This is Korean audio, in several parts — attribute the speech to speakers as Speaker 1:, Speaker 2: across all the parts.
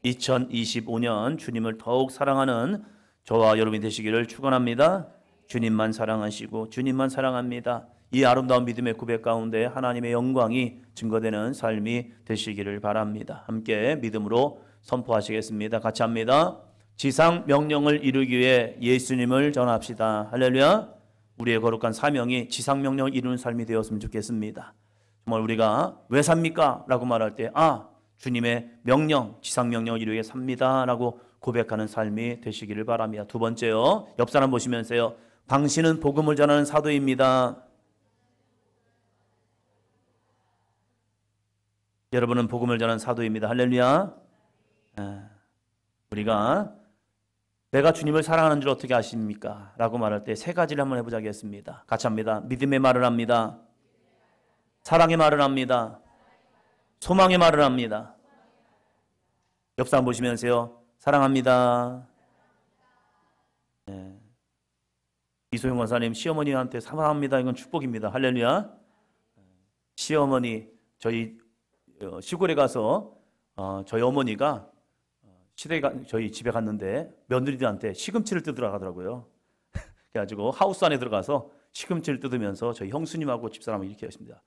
Speaker 1: (2025년) 주님을 더욱 사랑하는 저와 여러분이 되시기를 축원합니다. 주님만 사랑하시고 주님만 사랑합니다. 이 아름다운 믿음의 고백 가운데 하나님의 영광이 증거되는 삶이 되시기를 바랍니다. 함께 믿음으로 선포하시겠습니다. 같이 합니다. 지상 명령을 이루기 위해 예수님을 전합시다. 할렐루야. 우리의 거룩한 사명이 지상 명령을 이루는 삶이 되었으면 좋겠습니다. 정말 우리가 왜 삽니까? 라고 말할 때 주님의 명령, 지상 명령을 이루기 위해 삽니다 라고 고백하는 삶이 되시기를 바랍니다. 두 번째요, 옆 사람 보시면서요, 당신은 복음을 전하는 사도입니다. 여러분은 복음을 전하는 사도입니다. 할렐루야. 우리가 내가 주님을 사랑하는 줄 어떻게 아십니까? 라고 말할 때 세 가지를 한번 해보자겠습니다. 같이 합니다. 믿음의 말을 합니다. 사랑의 말을 합니다. 소망의 말을 합니다. 옆 사람 보시면서요, 사랑합니다. 이소영 권사님, 시어머니한테 사랑합니다. 이건 축복입니다. 할렐루야. 시어머니, 저희 시골에 가서 저희 어머니가 저희 집에 갔는데 며느리들한테 시금치를 뜯으러 가더라고요. 그래가지고 하우스 안에 들어가서 시금치를 뜯으면서 저희 형수님하고 집사람이 이렇게 하십니다.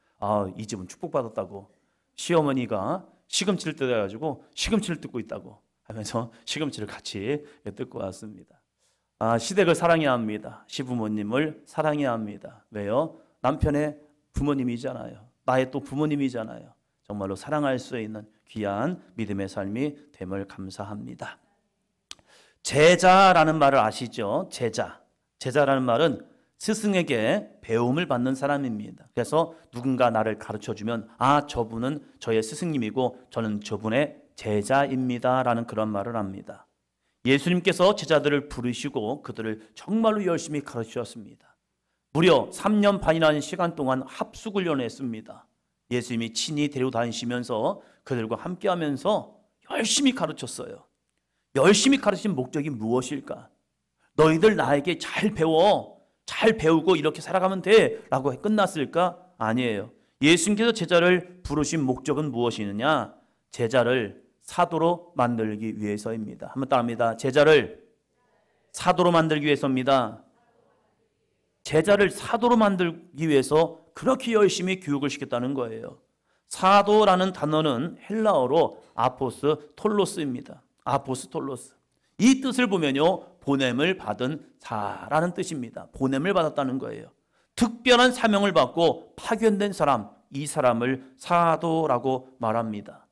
Speaker 1: 이 집은 축복받았다고. 시어머니가 시금치를 뜯어가지고 시금치를 뜯고 있다고 하면서 시금치를 같이 뜯고 왔습니다. 시댁을 사랑해야 합니다. 시부모님을 사랑해야 합니다. 왜요? 남편의 부모님이잖아요. 나의 또 부모님이잖아요. 정말로 사랑할 수 있는 귀한 믿음의 삶이 됨을 감사합니다. 제자라는 말을 아시죠? 제자라는 말은 스승에게 배움을 받는 사람입니다. 그래서 누군가 나를 가르쳐주면 저분은 저의 스승님이고 저는 저분의 제자입니다 라는 그런 말을 합니다. 예수님께서 제자들을 부르시고 그들을 정말로 열심히 가르치셨습니다. 무려 3년 반이라는 시간 동안 합숙훈련을 했습니다. 예수님이 친히 데리고 다니시면서 그들과 함께하면서 열심히 가르쳤어요. 열심히 가르친 목적이 무엇일까? 너희들 나에게 잘 배우고 이렇게 살아가면 돼 라고 끝났을까? 아니에요. 예수님께서 제자를 부르신 목적은 무엇이느냐? 제자를 사도로 만들기 위해서입니다. 한번 따라합니다. 제자를 사도로 만들기 위해서입니다. 제자를 사도로 만들기 위해서 그렇게 열심히 교육을 시켰다는 거예요. 사도라는 단어는 헬라어로 아포스톨로스입니다. 아포스톨로스. 이 뜻을 보면요, 보냄을 받은 자라는 뜻입니다. 보냄을 받았다는 거예요. 특별한 사명을 받고 파견된 사람, 이 사람을 사도라고 말합니다.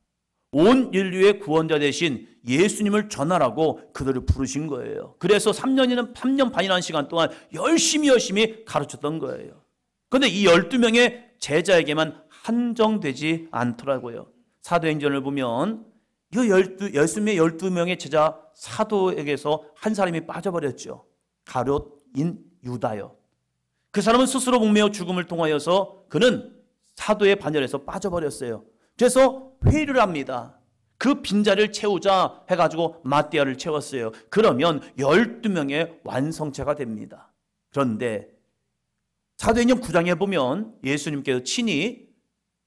Speaker 1: 온 인류의 구원자 되신 예수님을 전하라고 그들을 부르신 거예요. 그래서 3년 반이라는 시간 동안 열심히 가르쳤던 거예요. 그런데 이 12명의 제자에게만 한정되지 않더라고요. 사도행전을 보면 이 12명의 제자 사도에게서 한 사람이 빠져버렸죠. 가룟인 유다요. 그 사람은 스스로 목매어 죽음을 통하여서 그는 사도의 반열에서 빠져버렸어요. 그래서 회의를 합니다. 그 빈자리를 채우자 해가지고 마띠아를 채웠어요. 그러면 12명의 완성체가 됩니다. 그런데 사도행전 9장에 보면 예수님께서 친히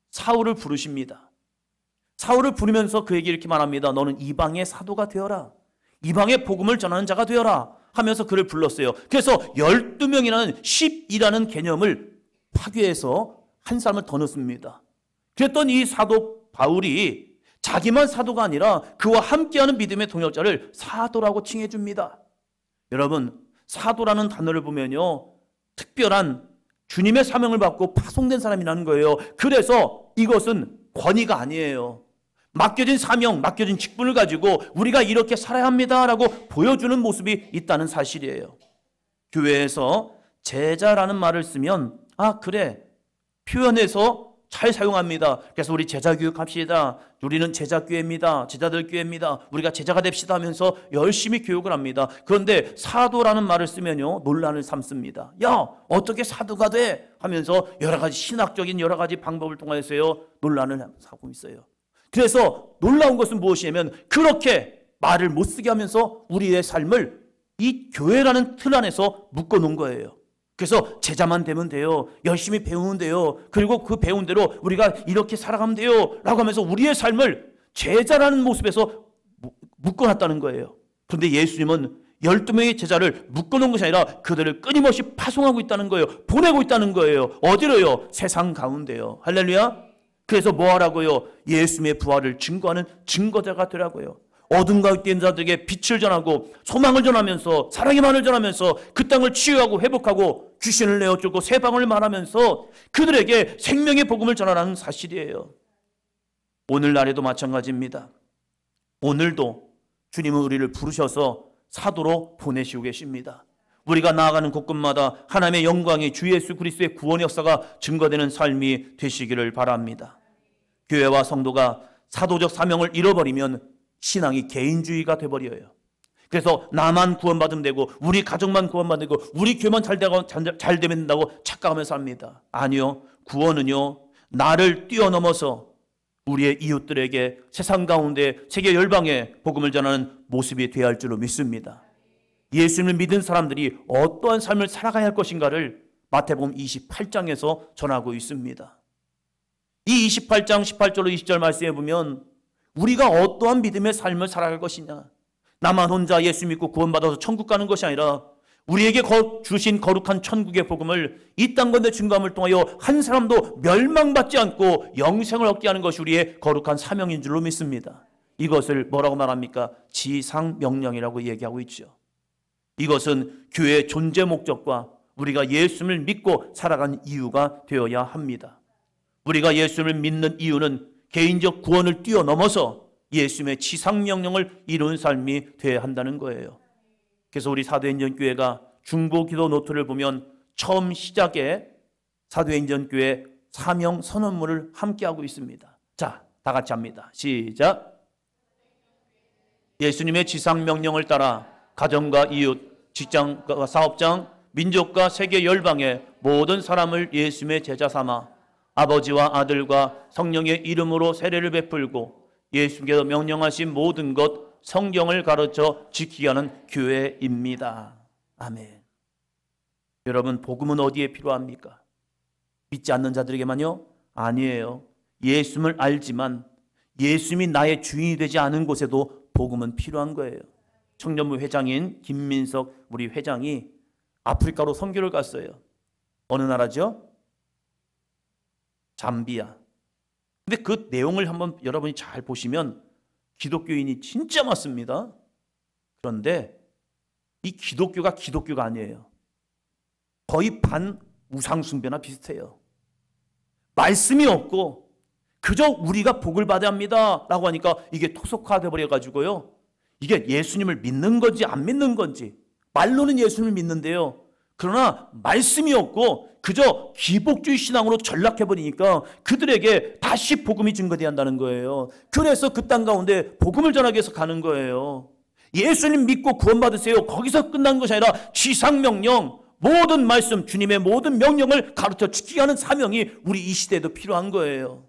Speaker 1: 사울을 부르십니다. 사울을 부르면서 그에게 이렇게 말합니다. 너는 이방의 사도가 되어라. 이방의 복음을 전하는 자가 되어라 하면서 그를 불렀어요. 그래서 12명이라는 10이라는 개념을 파괴해서 한 사람을 더 넣습니다. 그랬더니 이 사도 바울이 자기만 사도가 아니라 그와 함께하는 믿음의 동역자를 사도라고 칭해 줍니다. 여러분, 사도라는 단어를 보면요, 특별한 주님의 사명을 받고 파송된 사람이라는 거예요. 그래서 이것은 권위가 아니에요. 맡겨진 사명, 맡겨진 직분을 가지고 우리가 이렇게 살아야 합니다라고 보여주는 모습이 있다는 사실이에요. 교회에서 제자라는 말을 쓰면 그래, 표현해서 잘 사용합니다. 그래서 우리 제자 교육합시다. 우리는 제자교회입니다. 제자들 교회입니다. 우리가 제자가 됩시다 하면서 열심히 교육을 합니다. 그런데 사도라는 말을 쓰면요, 논란을 삼습니다. 야, 어떻게 사도가 돼? 하면서 여러 가지 신학적인 여러 가지 방법을 통해서요, 논란을 하고 있어요. 그래서 놀라운 것은 무엇이냐면 그렇게 말을 못 쓰게 하면서 우리의 삶을 이 교회라는 틀 안에서 묶어 놓은 거예요. 그래서 제자만 되면 돼요. 열심히 배우면 돼요. 그리고 그 배운 대로 우리가 이렇게 살아가면 돼요. 라고 하면서 우리의 삶을 제자라는 모습에서 묶어놨다는 거예요. 그런데 예수님은 12명의 제자를 묶어놓은 것이 아니라 그들을 끊임없이 파송하고 있다는 거예요. 보내고 있다는 거예요. 어디로요? 세상 가운데요. 할렐루야. 그래서 뭐 하라고요? 예수님의 부활을 증거하는 증거자가 되라고요. 어둠 가운데 있는 자들에게 빛을 전하고 소망을 전하면서 사랑의 말을 전하면서 그 땅을 치유하고 회복하고 귀신을 내어쫓고 새 방을 말하면서 그들에게 생명의 복음을 전하라는 사실이에요. 오늘날에도 마찬가지입니다. 오늘도 주님은 우리를 부르셔서 사도로 보내시고 계십니다. 우리가 나아가는 곳곳마다 하나님의 영광이 주 예수 그리스도의 구원 역사가 증거되는 삶이 되시기를 바랍니다. 교회와 성도가 사도적 사명을 잃어버리면 신앙이 개인주의가 돼버려요. 그래서 나만 구원받으면 되고 우리 가족만 구원받으면 되고 우리 교회만 잘 되면 된다고 착각하면서 삽니다. 아니요. 구원은요, 나를 뛰어넘어서 우리의 이웃들에게 세상 가운데 세계 열방에 복음을 전하는 모습이 되어야 할 줄로 믿습니다. 예수님을 믿은 사람들이 어떠한 삶을 살아가야 할 것인가를 마태복음 28장에서 전하고 있습니다. 이 28장 18절로 20절 말씀에 보면 우리가 어떠한 믿음의 삶을 살아갈 것이냐, 나만 혼자 예수 믿고 구원받아서 천국 가는 것이 아니라 우리에게 주신 거룩한 천국의 복음을 이 땅 건대 증거함을 통하여 한 사람도 멸망받지 않고 영생을 얻게 하는 것이 우리의 거룩한 사명인 줄로 믿습니다. 이것을 뭐라고 말합니까? 지상명령이라고 얘기하고 있죠. 이것은 교회의 존재 목적과 우리가 예수님을 믿고 살아가는 이유가 되어야 합니다. 우리가 예수님을 믿는 이유는 개인적 구원을 뛰어넘어서 예수님의 지상명령을 이룬 삶이 되어야 한다는 거예요. 그래서 우리 사도행전교회가 중보기도 노트를 보면 처음 시작에 사도행전교회 사명 선언문을 함께하고 있습니다. 자, 다 같이 합니다. 시작. 예수님의 지상명령을 따라 가정과 이웃, 직장과 사업장, 민족과 세계 열방의 모든 사람을 예수님의 제자 삼아 아버지와 아들과 성령의 이름으로 세례를 베풀고 예수께서 명령하신 모든 것 성경을 가르쳐 지키게 하는 교회입니다. 아멘. 여러분, 복음은 어디에 필요합니까? 믿지 않는 자들에게만요? 아니에요. 예수님을 알지만 예수님이 나의 주인이 되지 않은 곳에도 복음은 필요한 거예요. 청년부 회장인 김민석 우리 회장이 아프리카로 선교를 갔어요. 어느 나라죠? 잠비아. 근데 그 내용을 한번 여러분이 잘 보시면 기독교인이 진짜 많습니다. 그런데 이 기독교가 아니에요. 거의 반 우상숭배나 비슷해요. 말씀이 없고 그저 우리가 복을 받아야 합니다 라고 하니까 이게 토속화돼 버려가지고요, 이게 예수님을 믿는 건지 안 믿는 건지, 말로는 예수님을 믿는데요, 그러나 말씀이 없고 그저 기복주의 신앙으로 전락해버리니까 그들에게 다시 복음이 증거돼야 한다는 거예요. 그래서 그 땅 가운데 복음을 전하기 위해서 가는 거예요. 예수님 믿고 구원받으세요, 거기서 끝난 것이 아니라 지상명령, 모든 말씀, 주님의 모든 명령을 가르쳐 지키게 하는 사명이 우리 이 시대에도 필요한 거예요.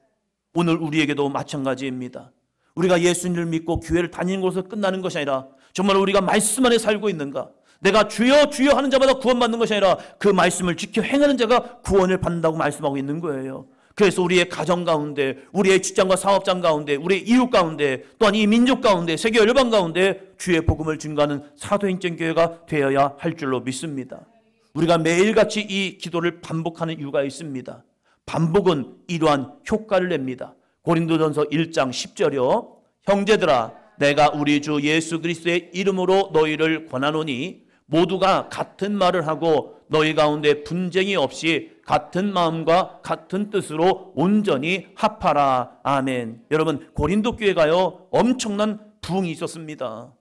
Speaker 1: 오늘 우리에게도 마찬가지입니다. 우리가 예수님을 믿고 교회를 다니는 것으로 끝나는 것이 아니라 정말 우리가 말씀 안에 살고 있는가, 내가 주여 주여 하는 자마다 구원받는 것이 아니라 그 말씀을 지켜 행하는 자가 구원을 받는다고 말씀하고 있는 거예요. 그래서 우리의 가정 가운데, 우리의 직장과 사업장 가운데, 우리의 이웃 가운데, 또한 이 민족 가운데, 세계 열방 가운데 주의 복음을 증거하는 사도행전 교회가 되어야 할 줄로 믿습니다. 우리가 매일같이 이 기도를 반복하는 이유가 있습니다. 반복은 이러한 효과를 냅니다. 고린도전서 1장 10절이요. 형제들아, 내가 우리 주 예수 그리스도의 이름으로 너희를 권하노니 모두가 같은 말을 하고 너희 가운데 분쟁이 없이 같은 마음과 같은 뜻으로 온전히 합하라. 아멘. 여러분, 고린도 교회가요, 엄청난 부흥이 있었습니다.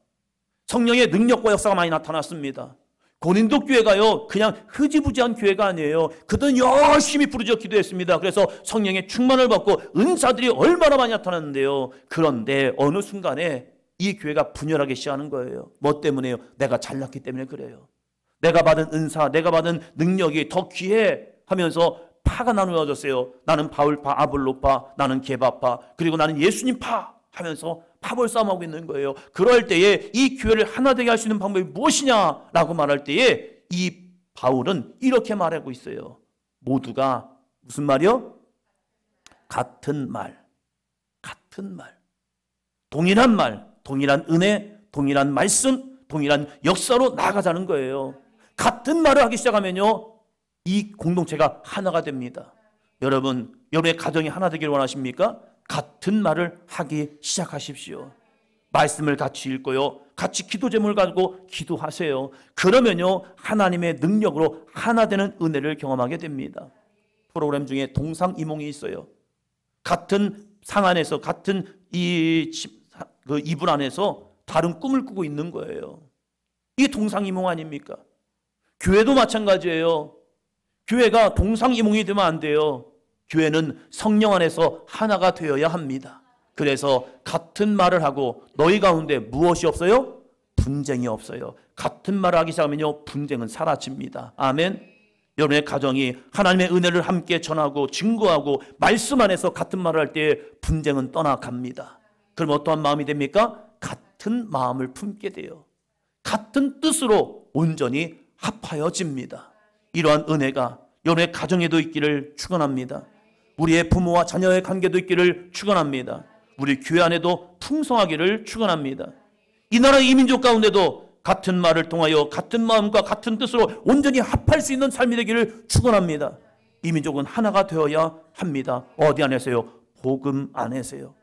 Speaker 1: 성령의 능력과 역사가 많이 나타났습니다. 고린도 교회가요, 그냥 흐지부지한 교회가 아니에요. 그들은 열심히 부르짖어 기도했습니다. 그래서 성령의 충만을 받고 은사들이 얼마나 많이 나타났는데요. 그런데 어느 순간에 이 교회가 분열하기 시작하는 거예요. 뭐 때문에요? 내가 잘났기 때문에 그래요. 내가 받은 은사, 내가 받은 능력이 더 귀해 하면서 파가 나누어졌어요. 나는 바울파, 아볼로파, 나는 게바파, 그리고 나는 예수님파 하면서 파벌 싸움하고 있는 거예요. 그럴 때에 이 교회를 하나 되게 할 수 있는 방법이 무엇이냐라고 말할 때에 이 바울은 이렇게 말하고 있어요. 모두가 무슨 말이요? 같은 말, 같은 말, 동일한 말, 동일한 은혜, 동일한 말씀, 동일한 역사로 나아가자는 거예요. 같은 말을 하기 시작하면요, 이 공동체가 하나가 됩니다. 여러분, 여러분의 가정이 하나 되기를 원하십니까? 같은 말을 하기 시작하십시오. 말씀을 같이 읽고요, 같이 기도 제목을 가지고 기도하세요. 그러면요, 하나님의 능력으로 하나 되는 은혜를 경험하게 됩니다. 프로그램 중에 동상이몽이 있어요. 같은 상 안에서, 같은 이불 안에서 다른 꿈을 꾸고 있는 거예요. 이게 동상이몽 아닙니까? 교회도 마찬가지예요. 교회가 동상이몽이 되면 안 돼요. 교회는 성령 안에서 하나가 되어야 합니다. 그래서 같은 말을 하고 너희 가운데 무엇이 없어요? 분쟁이 없어요. 같은 말을 하기 시작하면요, 분쟁은 사라집니다. 아멘. 여러분의 가정이 하나님의 은혜를 함께 전하고 증거하고 말씀 안에서 같은 말을 할 때 분쟁은 떠나갑니다. 그럼 어떠한 마음이 됩니까? 같은 마음을 품게 돼요. 같은 뜻으로 온전히 합하여집니다. 이러한 은혜가 여러분의 가정에도 있기를 축원합니다. 우리의 부모와 자녀의 관계도 있기를 축원합니다. 우리 교회 안에도 풍성하기를 축원합니다. 이 나라 이 민족 가운데도 같은 말을 통하여 같은 마음과 같은 뜻으로 온전히 합할 수 있는 삶이 되기를 축원합니다. 이 민족은 하나가 되어야 합니다. 어디 안에서요? 복음 안에서요.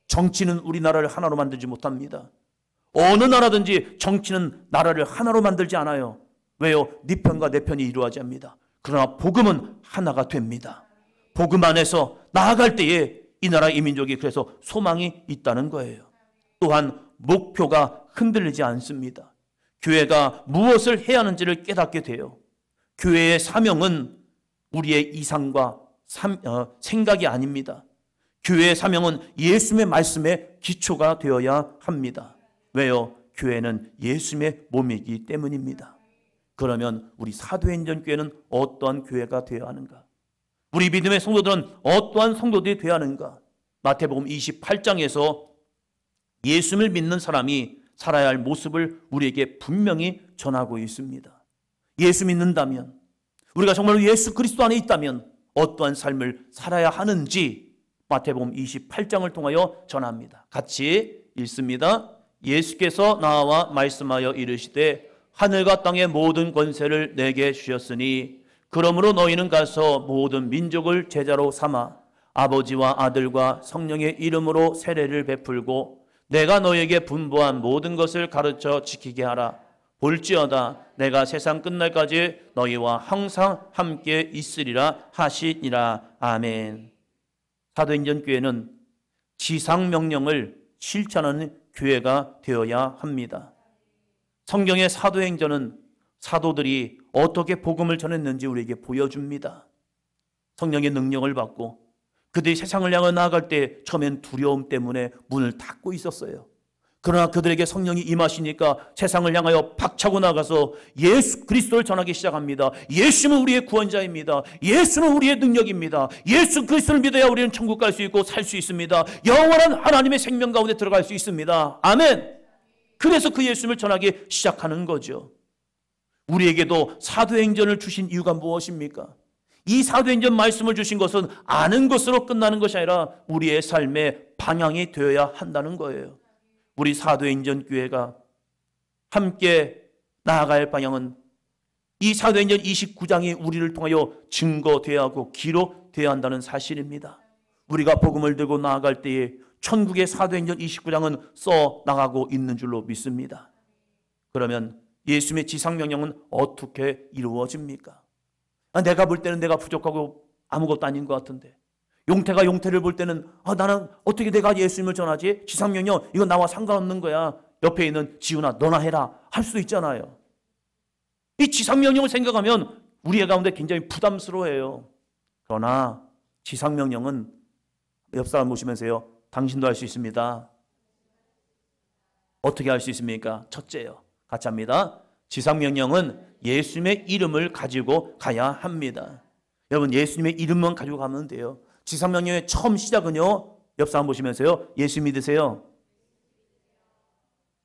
Speaker 1: 정치는 우리나라를 하나로 만들지 못합니다. 어느 나라든지 정치는 나라를 하나로 만들지 않아요. 왜요? 네 편과 내 편이 이루어야지 합니다. 그러나 복음은 하나가 됩니다. 복음 안에서 나아갈 때에 이 나라 이 민족이 그래서 소망이 있다는 거예요. 또한 목표가 흔들리지 않습니다. 교회가 무엇을 해야 하는지를 깨닫게 돼요. 교회의 사명은 우리의 이상과 생각이 아닙니다. 교회의 사명은 예수님의 말씀에 기초가 되어야 합니다. 왜요? 교회는 예수님의 몸이기 때문입니다. 그러면 우리 사도행전 교회는 어떠한 교회가 되어야 하는가? 우리 믿음의 성도들은 어떠한 성도들이 되어야 하는가? 마태복음 28장에서 예수님을 믿는 사람이 살아야 할 모습을 우리에게 분명히 전하고 있습니다. 예수 믿는다면, 우리가 정말로 예수 그리스도 안에 있다면 어떠한 삶을 살아야 하는지 마태복음 28장을 통하여 전합니다. 같이 읽습니다. 예수께서 나와 말씀하여 이르시되 하늘과 땅의 모든 권세를 내게 주셨으니 그러므로 너희는 가서 모든 민족을 제자로 삼아 아버지와 아들과 성령의 이름으로 세례를 베풀고 내가 너희에게 분부한 모든 것을 가르쳐 지키게 하라. 볼지어다 내가 세상 끝날까지 너희와 항상 함께 있으리라 하시니라. 아멘. 사도행전 교회는 지상명령을 실천하는 교회가 되어야 합니다. 성경의 사도행전은 사도들이 어떻게 복음을 전했는지 우리에게 보여줍니다. 성령의 능력을 받고 그들이 세상을 향해 나아갈 때 처음엔 두려움 때문에 문을 닫고 있었어요. 그러나 그들에게 성령이 임하시니까 세상을 향하여 박차고 나가서 예수 그리스도를 전하기 시작합니다. 예수는 우리의 구원자입니다. 예수는 우리의 능력입니다. 예수 그리스도를 믿어야 우리는 천국 갈 수 있고 살 수 있습니다. 영원한 하나님의 생명 가운데 들어갈 수 있습니다. 아멘. 그래서 그 예수님을 전하기 시작하는 거죠. 우리에게도 사도행전을 주신 이유가 무엇입니까? 이 사도행전 말씀을 주신 것은 아는 것으로 끝나는 것이 아니라 우리의 삶의 방향이 되어야 한다는 거예요. 우리 사도행전 교회가 함께 나아갈 방향은 이 사도행전 29장이 우리를 통하여 증거되어야 하고 기록되어야 한다는 사실입니다. 우리가 복음을 들고 나아갈 때에 천국의 사도행전 29장은 써 나가고 있는 줄로 믿습니다. 그러면 예수님의 지상명령은 어떻게 이루어집니까? 내가 볼 때는 내가 부족하고 아무것도 아닌 것 같은데, 용태가 용태를 볼 때는 나는 어떻게 내가 예수님을 전하지? 지상명령 이건 나와 상관없는 거야. 옆에 있는 지훈아 너나 해라 할 수도 있잖아요. 이 지상명령을 생각하면 우리의 가운데 굉장히 부담스러워해요. 그러나 지상명령은 옆 사람 보시면서요, 당신도 할 수 있습니다. 어떻게 할 수 있습니까? 첫째요, 같이 합니다. 지상명령은 예수님의 이름을 가지고 가야 합니다. 여러분, 예수님의 이름만 가지고 가면 돼요. 지상명령의 처음 시작은요, 옆 사람 보시면서요, 예수 믿으세요.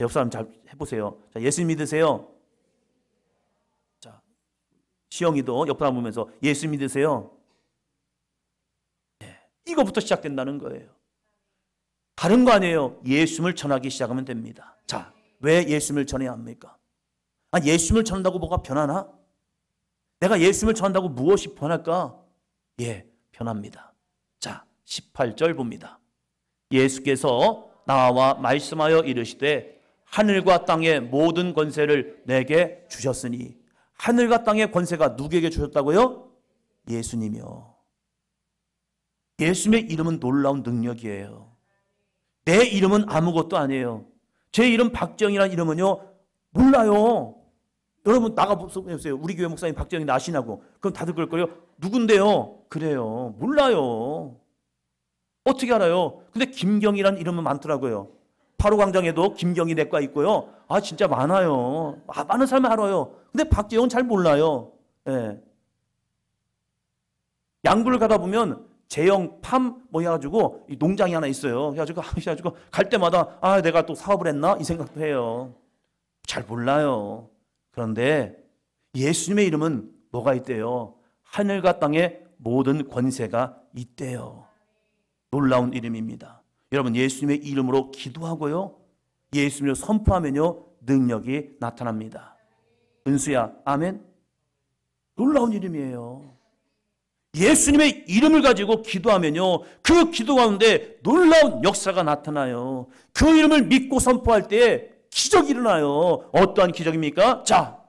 Speaker 1: 옆 사람 잘 해보세요. 자, 예수 믿으세요. 자, 시영이도 옆 사람 보면서 예수 믿으세요? 네, 이거부터 시작된다는 거예요. 다른 거 아니에요. 예수님을 전하기 시작하면 됩니다. 자, 왜 예수님을 전해야 합니까? 아, 예수님을 전한다고 뭐가 변하나? 내가 예수님을 전한다고 무엇이 변할까? 예, 변합니다. 자, 18절 봅니다. 예수께서 나와 말씀하여 이르시되 하늘과 땅의 모든 권세를 내게 주셨으니. 하늘과 땅의 권세가 누구에게 주셨다고요? 예수님이요. 예수님의 이름은 놀라운 능력이에요. 내 이름은 아무것도 아니에요. 제 이름 박정희라는 이름은요, 몰라요. 여러분 나가보세요. 우리 교회 목사님 박정희 아시냐고. 그럼 다들 그럴 거예요. 누군데요? 그래요. 몰라요. 어떻게 알아요? 근데 김경이라는 이름은 많더라고요. 8호 광장에도 김경이 내과 있고요. 아, 진짜 많아요. 아, 많은 사람이 알아요. 근데 박재홍은 잘 몰라요. 예. 양구를 가다 보면 재영 팜 뭐 해가지고 농장이 하나 있어요. 해가지고 갈 때마다 아, 내가 또 사업을 했나? 이 생각도 해요. 잘 몰라요. 그런데 예수님의 이름은 뭐가 있대요? 하늘과 땅의 모든 권세가 있대요. 놀라운 이름입니다. 여러분, 예수님의 이름으로 기도하고요, 예수님을 선포하면요, 능력이 나타납니다. 은수야, 아멘? 놀라운 이름이에요. 예수님의 이름을 가지고 기도하면요, 그 기도 가운데 놀라운 역사가 나타나요. 그 이름을 믿고 선포할 때 기적이 일어나요. 어떠한 기적입니까? 자,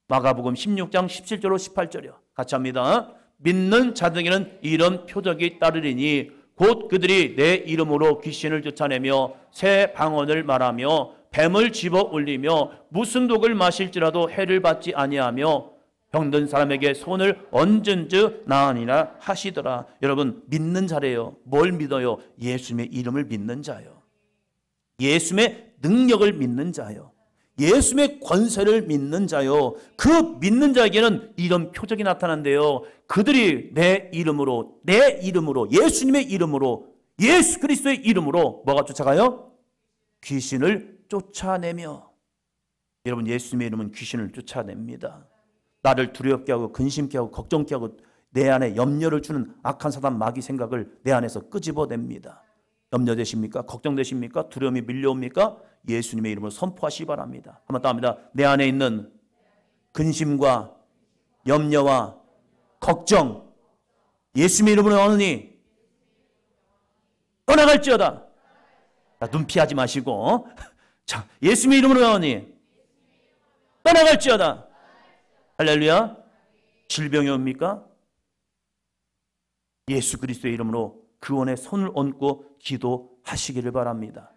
Speaker 1: 마가복음 16장 17절로 18절이요. 같이 합니다. 믿는 자들에게는 이런 표적이 따르리니 곧 그들이 내 이름으로 귀신을 쫓아내며 새 방언을 말하며 뱀을 집어 올리며 무슨 독을 마실지라도 해를 받지 아니하며 병든 사람에게 손을 얹은즉 나으니라 하시더라. 여러분, 믿는 자래요. 뭘 믿어요? 예수님의 이름을 믿는 자요. 예수님의 능력을 믿는 자요. 예수님의 권세를 믿는 자요. 그 믿는 자에게는 이런 표적이 나타난대요. 그들이 내 이름으로 예수님의 이름으로, 예수 그리스도의 이름으로 뭐가 쫓아가요? 귀신을 쫓아내며. 여러분, 예수님의 이름은 귀신을 쫓아냅니다. 나를 두렵게 하고 근심케 하고 걱정케 하고 내 안에 염려를 주는 악한 사단 마귀 생각을 내 안에서 끄집어냅니다. 염려되십니까? 걱정되십니까? 두려움이 밀려옵니까? 예수님의 이름으로 선포하시기 바랍니다. 한번 더 합니다. 내 안에 있는 근심과 염려와 걱정, 예수님의 이름으로 하느니 떠나갈지어다. 자, 눈 피하지 마시고, 자, 예수님의 이름으로 하느니 떠나갈지어다. 할렐루야. 질병이 옵니까? 예수 그리스도의 이름으로 그원에 손을 얹고 기도하시기를 바랍니다.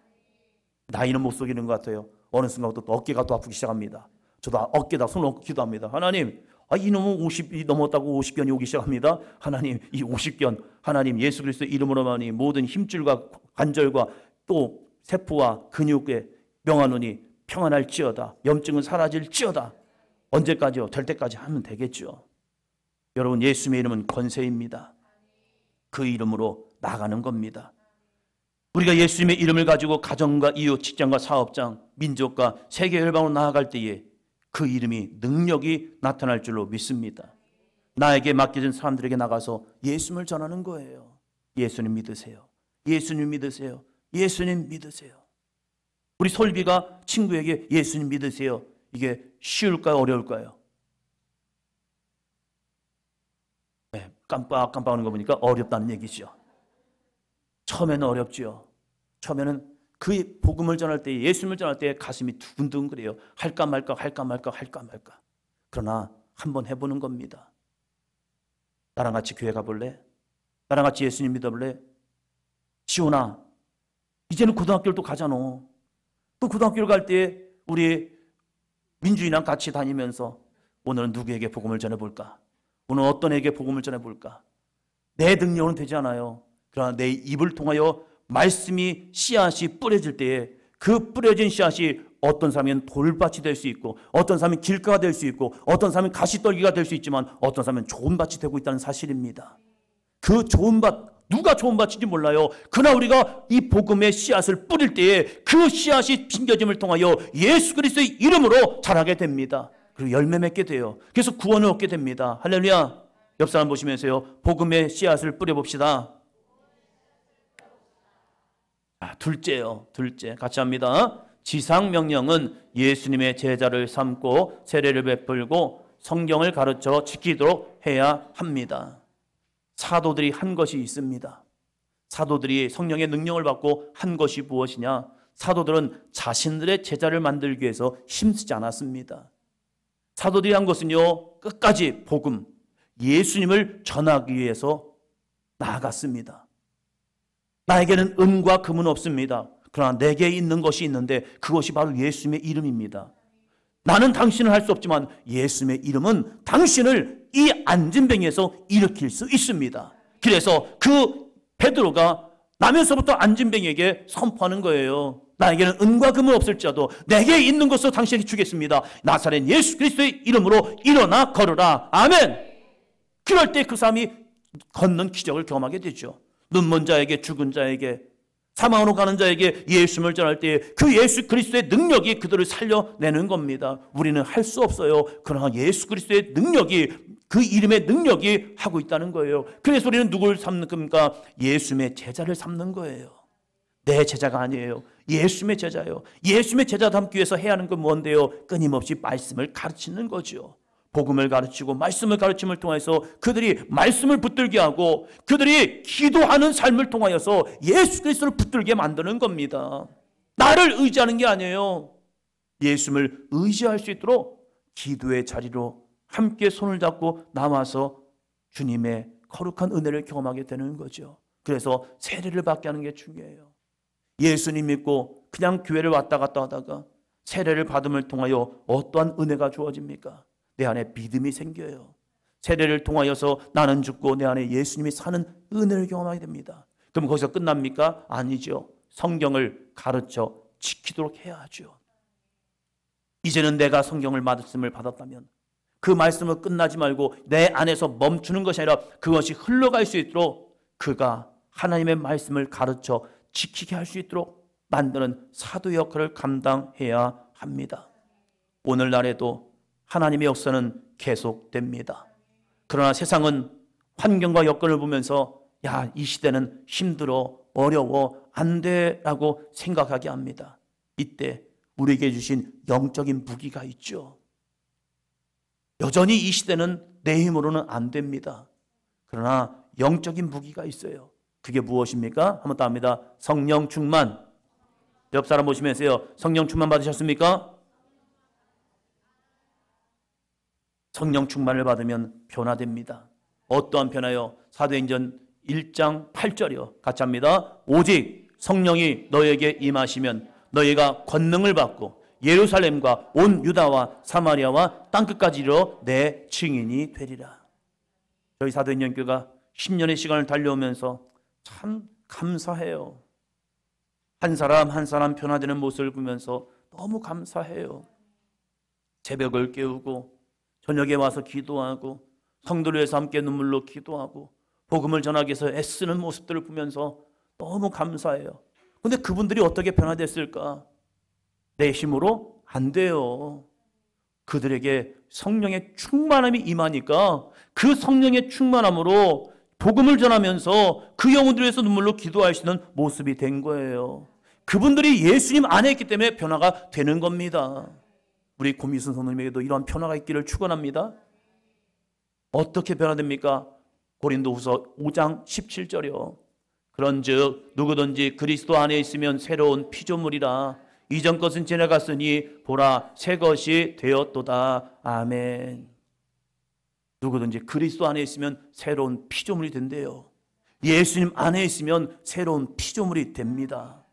Speaker 1: 나이는 못 속이는 것 같아요. 어느 순간부터 어깨가 또 아프기 시작합니다. 저도 어깨에다 손을 얹고 기도합니다. 하나님, 이놈은 50이 넘었다고 50견이 오기 시작합니다. 하나님, 이 50견 하나님 예수 그리스도의 이름으로만이 모든 힘줄과 관절과 또 세포와 근육에 명하노니 평안할지어다. 염증은 사라질지어다. 언제까지요? 될 때까지 하면 되겠죠. 여러분, 예수님의 이름은 권세입니다. 그 이름으로 나가는 겁니다. 우리가 예수님의 이름을 가지고 가정과 이웃, 직장과 사업장, 민족과 세계 열방으로 나아갈 때에 그 이름이 능력이 나타날 줄로 믿습니다. 나에게 맡겨진 사람들에게 나가서 예수님을 전하는 거예요. 예수님 믿으세요. 예수님 믿으세요. 예수님 믿으세요. 우리 솔비가 친구에게 예수님 믿으세요. 이게 쉬울까요? 어려울까요? 네, 깜빡하는 거 보니까 어렵다는 얘기죠. 처음에는 어렵지요. 처음에는 그 복음을 전할 때, 예수님을 전할 때 가슴이 두근두근 그래요. 할까 말까 할까 말까 할까 말까. 그러나 한번 해보는 겁니다. 나랑 같이 교회 가볼래? 나랑 같이 예수님 믿어볼래? 시온아, 이제는 고등학교를 또 가잖아. 또 고등학교를 갈 때 우리 민주인랑 같이 다니면서 오늘은 누구에게 복음을 전해볼까? 오늘 어떤 에게 복음을 전해볼까? 내 능력은 되지 않아요. 그러나 내 입을 통하여 말씀이 씨앗이 뿌려질 때에 그 뿌려진 씨앗이 어떤 사람은 돌밭이 될 수 있고 어떤 사람은 길가가 될 수 있고 어떤 사람은 가시떨기가 될 수 있지만 어떤 사람은 좋은 밭이 되고 있다는 사실입니다. 그 좋은 밭, 누가 좋은 밭인지 몰라요. 그러나 우리가 이 복음의 씨앗을 뿌릴 때에 그 씨앗이 심겨짐을 통하여 예수 그리스도의 이름으로 자라게 됩니다. 그리고 열매 맺게 돼요. 그래서 구원을 얻게 됩니다. 할렐루야. 옆 사람 보시면서요, 복음의 씨앗을 뿌려봅시다. 둘째요. 둘째 같이 합니다. 지상명령은 예수님의 제자를 삼고 세례를 베풀고 성경을 가르쳐 지키도록 해야 합니다. 사도들이 한 것이 있습니다. 사도들이 성령의 능력을 받고 한 것이 무엇이냐? 사도들은 자신들의 제자를 만들기 위해서 힘쓰지 않았습니다. 사도들이 한 것은요, 끝까지 복음, 예수님을 전하기 위해서 나아갔습니다. 나에게는 은과 금은 없습니다. 그러나 내게 있는 것이 있는데 그것이 바로 예수님의 이름입니다. 나는 당신을 할 수 없지만 예수님의 이름은 당신을 이 안진뱅이에서 일으킬 수 있습니다. 그래서 그 베드로가 나면서부터 안진뱅이에게 선포하는 거예요. 나에게는 은과 금은 없을지라도 내게 있는 것을 당신에게 주겠습니다. 나사렛 예수 그리스도의 이름으로 일어나 걸으라. 아멘. 그럴 때 그 사람이 걷는 기적을 경험하게 되죠. 눈먼 자에게, 죽은 자에게, 사망으로 가는 자에게 예수님을 전할 때 그 예수 그리스도의 능력이 그들을 살려내는 겁니다. 우리는 할 수 없어요. 그러나 예수 그리스도의 능력이, 그 이름의 능력이 하고 있다는 거예요. 그래서 우리는 누구를 삼는 겁니까? 예수님의 제자를 삼는 거예요. 내 제자가 아니에요. 예수님의 제자예요. 예수님의 제자 삼기 위해서 해야 하는 건 뭔데요? 끊임없이 말씀을 가르치는 거죠. 복음을 가르치고 말씀을 가르침을 통해서 그들이 말씀을 붙들게 하고 그들이 기도하는 삶을 통하여서 예수 그리스도를 붙들게 만드는 겁니다. 나를 의지하는 게 아니에요. 예수님을 의지할 수 있도록 기도의 자리로 함께 손을 잡고 나와서 주님의 거룩한 은혜를 경험하게 되는 거죠. 그래서 세례를 받게 하는 게 중요해요. 예수님 믿고 그냥 교회를 왔다 갔다 하다가 세례를 받음을 통하여 어떠한 은혜가 주어집니까? 내 안에 믿음이 생겨요. 세례를 통하여서 나는 죽고 내 안에 예수님이 사는 은혜를 경험하게 됩니다. 그럼 거기서 끝납니까? 아니죠. 성경을 가르쳐 지키도록 해야 하죠. 이제는 내가 성경을 말씀을 받았다면 그 말씀은 끝나지 말고 내 안에서 멈추는 것이 아니라 그것이 흘러갈 수 있도록 그가 하나님의 말씀을 가르쳐 지키게 할 수 있도록 만드는 사도 역할을 감당해야 합니다. 오늘날에도 하나님의 역사는 계속됩니다. 그러나 세상은 환경과 여건을 보면서 야, 이 시대는 힘들어, 어려워, 안 돼라고 생각하게 합니다. 이때 우리에게 주신 영적인 무기가 있죠. 여전히 이 시대는 내 힘으로는 안 됩니다. 그러나 영적인 무기가 있어요. 그게 무엇입니까? 한번 더 합니다. 성령 충만. 옆 사람 보시면서요, 성령 충만 받으셨습니까? 성령 충만을 받으면 변화됩니다. 어떠한 변화요? 사도행전 1장 8절이요. 같이 합니다. 오직 성령이 너에게 임하시면 너희가 권능을 받고 예루살렘과 온 유다와 사마리아와 땅끝까지 이르러 내 증인이 되리라. 저희 사도행전교가 10년의 시간을 달려오면서 참 감사해요. 한 사람 한 사람 변화되는 모습을 보면서 너무 감사해요. 새벽을 깨우고 저녁에 와서 기도하고 성도를 위해서 함께 눈물로 기도하고 복음을 전하기 위해서 애쓰는 모습들을 보면서 너무 감사해요. 그런데 그분들이 어떻게 변화됐을까? 내 힘으로 안 돼요. 그들에게 성령의 충만함이 임하니까 그 성령의 충만함으로 복음을 전하면서 그 영혼들을 위해서 눈물로 기도할 수 있는 모습이 된 거예요. 그분들이 예수님 안에 있기 때문에 변화가 되는 겁니다. 우리 고미순 선생님에게도 이러한 변화가 있기를 축원합니다. 어떻게 변화됩니까? 고린도후서 5장 17절이요. 그런즉 누구든지 그리스도 안에 있으면 새로운 피조물이라. 이전 것은 지나갔으니 보라 새 것이 되었도다. 아멘. 누구든지 그리스도 안에 있으면 새로운 피조물이 된대요. 예수님 안에 있으면 새로운 피조물이 됩니다.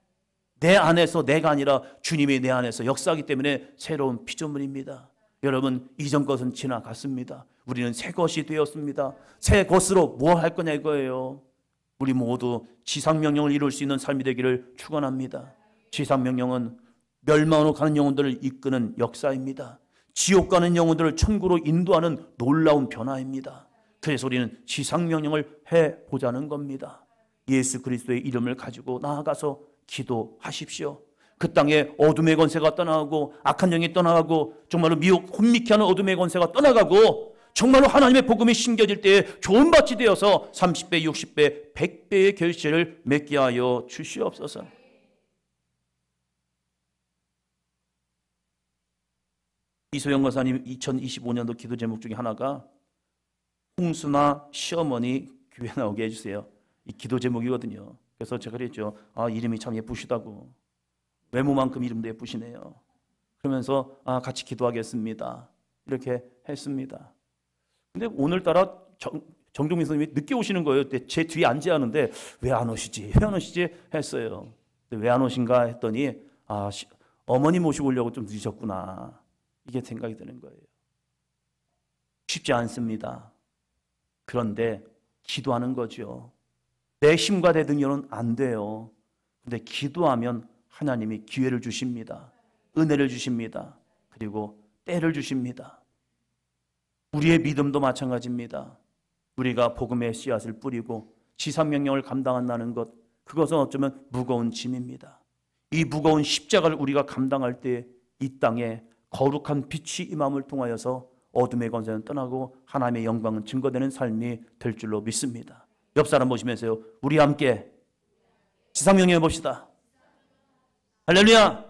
Speaker 1: 내 안에서 내가 아니라 주님이 내 안에서 역사하기 때문에 새로운 피조물입니다. 여러분, 이전 것은 지나갔습니다. 우리는 새 것이 되었습니다. 새 것으로 뭐 할 거냐 이거예요. 우리 모두 지상명령을 이룰 수 있는 삶이 되기를 축원합니다. 지상명령은 멸망으로 가는 영혼들을 이끄는 역사입니다. 지옥 가는 영혼들을 천국으로 인도하는 놀라운 변화입니다. 그래서 우리는 지상명령을 해보자는 겁니다. 예수 그리스도의 이름을 가지고 나아가서 기도하십시오. 그 땅에 어둠의 권세가 떠나가고 악한 영이 떠나가고 정말로 미혹 혼미케 하는 어둠의 권세가 떠나가고 정말로 하나님의 복음이 심겨질 때에 좋은 밭이 되어서 30배, 60배, 100배의 결실을 맺게 하여 주시옵소서. 이소영 권사님 2025년도 기도 제목 중에 하나가 홍수나 시어머니 교회 나오게 해주세요. 이 기도 제목이거든요. 그래서 제가 그랬죠. 이름이 참 예쁘시다고. 외모만큼 이름도 예쁘시네요. 그러면서 같이 기도하겠습니다. 이렇게 했습니다. 근데 오늘따라 정종민 선생님이 늦게 오시는 거예요. 제 뒤에 앉아야 하는데 왜 안 오시지? 왜 안 오시지? 했어요. 왜 안 오신가 했더니 어머니 모시고 오려고 좀 늦으셨구나. 이게 생각이 드는 거예요. 쉽지 않습니다. 그런데 기도하는 거죠. 내 힘과 내 능력은 안 돼요. 근데 기도하면 하나님이 기회를 주십니다. 은혜를 주십니다. 그리고 때를 주십니다. 우리의 믿음도 마찬가지입니다. 우리가 복음의 씨앗을 뿌리고 지상명령을 감당한다는 것, 그것은 어쩌면 무거운 짐입니다. 이 무거운 십자가를 우리가 감당할 때 이 땅에 거룩한 빛이 임함을 통하여서 어둠의 권세는 떠나고 하나님의 영광은 증거되는 삶이 될 줄로 믿습니다. 옆 사람 보시면서요, 우리 함께 지상명령 해봅시다. 할렐루야!